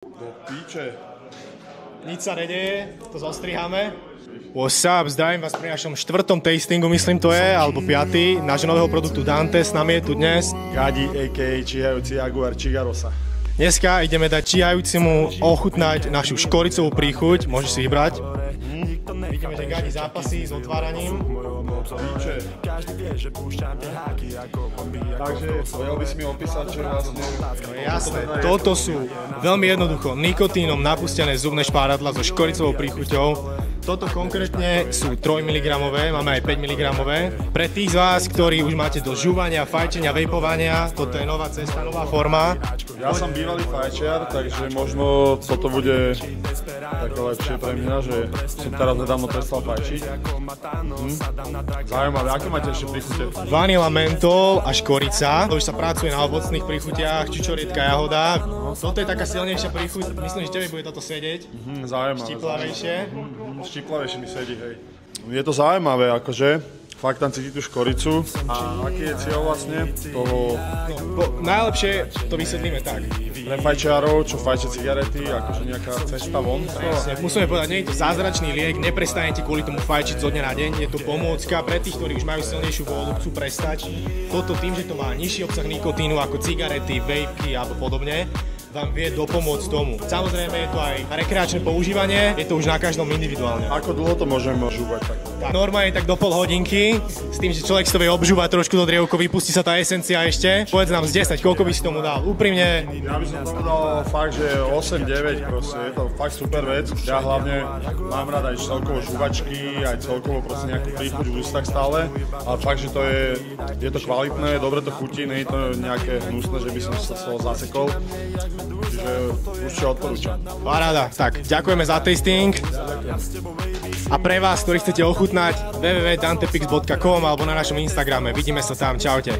Do píče. Nič sa nedeje, to zostriháme. What's up, zdravím vás pri našom 4. tastingu, myslím to je, alebo 5. nášho nového produktu Dante, s nami je tu dnes Gadi, a.k.a. číhajúci Jaguar Chigarosa. Dneska ideme dať číhajúcemu ochutnať našu škoricovú príchuť, môžeš si vybrať. Vidíme, že Gadi zápasí s otváraním. Píče. Takže vedel by si mi opísať, čo vlastne... Jasné, toto sú veľmi jednoducho nikotínom napustené zubné špáradla so škoricovou príchuťou. Toto konkrétne sú 3 mg, máme aj 5 mg. Pre tých z vás, ktorí už máte do žúvania, fajčenia, vejpovania, toto je nová cesta, nová forma. Ja som bývalý fajčiar, takže možno toto bude také lepšie pre mňa, že som teraz nedávno prestal fajčiť. Zaujímavé, aké máte ešte príchute? Vanila, mentol a škorica. To už sa pracuje na ovocných príchutiach, čičorietka, jahoda. Toto je taká silnejšia príchuť, myslím, že tebe bude toto sedieť. Zaujímavé. Štiplavejšie. Štiplavejšie mi sedí, hej. Je to zaujímavé, akože. Fakt tam cíti tú škoricu. A aký je cieľ vlastne toho... Najlepšie to vysvetlíme tak. Pre fajčiarov, čo fajčia cigarety, akože nejaká cesta von. Musíme povedať, nie je to zázračný liek, neprestanete kvôli tomu fajčiť zo dňa na deň, je to pomôcka pre tých, ktorí už majú silnejšiu vôľu, chcú prestať. Toto tým, že to má nižší obsah nikotínu ako cigarety, vejpky alebo podobne, vám vie dopomôcť tomu. Samozrejme je to aj rekreačné používanie, je to už na každom individuálne. Ako dlho to môžem žúvať tak? Normálne tak do pol hodinky, s tým, že človek si to vie obžúvať trošku do drievko, vypustí sa tá esencia ešte. Povedz nám z 10, koľko by si tomu dal? Úprimne. Ja by som tomu dal fakt, že 8-9 proste, je to fakt super vec. Ja hlavne mám rád aj celkovo žúvačky, aj celkovo proste nejakú príchuť v ústach stále, ale fakt, že to je to kvalitné, dobre to chutí, nie je to nejaké hnusné, že by som sa z toho zasekol. Čiže určite odporúčam. Paráda, tak ďakujeme za tasting. A pre vás, ktorí chcete ochutnať, www.dantepix.com alebo na našom Instagrame. Vidíme sa tam, čaute.